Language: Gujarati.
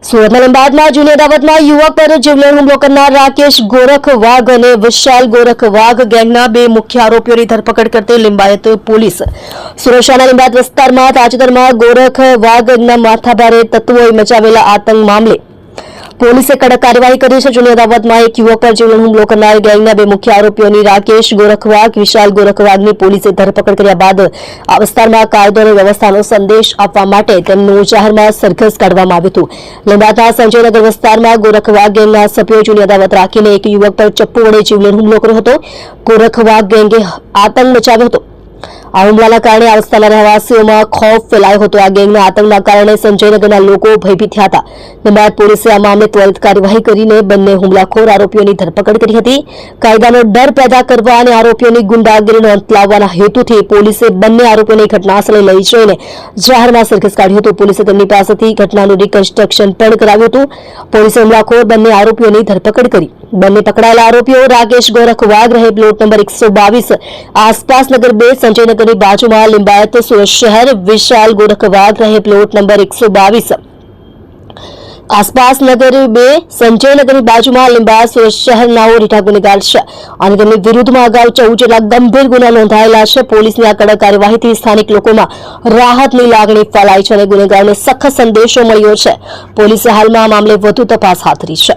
સુરતના લીંબાયતમાં જૂની અદાવતમાં યુવક પર જીવલેણ હુમલો કરનાર રાકેશ ગોરખ વાઘ અને વિશાલ ગોરખ વાઘ ગેંગના બે મુખ્ય આરોપીઓની ધરપકડ કરતી લીંબાયત પોલીસ. સુરત શહેરના લીંબાયત વિસ્તારમાં તાજેતરમાં ગોરખ વાઘના માથાભારે તત્વોએ મચાવેલા આતંક મામલે પોલીસે કડક કાર્યવાહી કરી છે. જૂની અદાવતમાં એક યુવક પર જીવલેણ હુમલો કરનાર ગેંગના બે મુખ્ય આરોપીઓની રાકેશ ગોરખ વાઘ, વિશાલ ગોરખ વાઘની પોલીસે ધરપકડ કર્યા બાદ આ વિસ્તારમાં કાયદો અને વ્યવસ્થાનો સંદેશ આપવા માટે તેમનું જાહેરમાં સરઘસ કાઢવામાં આવ્યું હતું. લીંબાયતના સંજયનગર વિસ્તારમાં ગોરખ વાઘ ગેંગના સભ્યોએ જૂની અદાવત રાખીને એક યુવક પર ચપ્પુ વડે જીવલેણ હુમલો કર્યો હતો. ગોરખ વાઘ ગેંગે આતંક મચાવ્યો હતો. આ હુમલાના કારણે આ વિસ્તારના રહેવાસીઓમાં ખૌફ ફેલાયો હતો. આ ગેંગના આતંકના કારણે સંજયનગરના લોકો ભયભીત થયા હતા. લીંબાયત પોલીસે આ મામલે ત્વરિત કાર્યવાહી કરીને બંને હુમલાખોર આરોપીઓની ધરપકડ કરી હતી. કાયદાનો ડર પેદા કરવા અને આરોપીઓની ગુંડાગીરીનો અંત લાવવાના હેતુથી પોલીસે બંને આરોપીઓને ઘટનાસ્થળે લઈ જઈને જાહેરમાં સરઘસ કાઢ્યું હતું. પોલીસે તેમની પાસેથી ઘટનાનું રિકન્સ્ટ્રક્શન પણ કરાવ્યું હતું. પોલીસે હુમલાખોર બંને આરોપીઓની ધરપકડ કરી. બંને પકડાયેલા આરોપીઓ રાકેશ ગોરખ વાઘ રહે પ્લોટ નંબર 122 આસપાસ નગર 2 સંજયનગરની બાજુમાં લીંબાયત સુરત શહેર, વિશાલ ગોરખ વાઘ રહે પ્લોટ નંબર 122 આસપાસ નગર 2 સંજયનગરની બાજુમાં લીંબાયત સુરત શહેરનાઓ રીઢા ગુનેગાર છે અને તેમની વિરુદ્ધમાં અગાઉ 14 જેટલા ગંભીર ગુના નોંધાયેલા છે. પોલીસની આ કડક કાર્યવાહીથી સ્થાનિક લોકોમાં રાહતની લાગણી ફેલાઈ છે અને ગુનેગારોને સખત સંદેશો મળ્યો છે. પોલીસે હાલમાં આ મામલે વધુ તપાસ હાથ ધરી છે.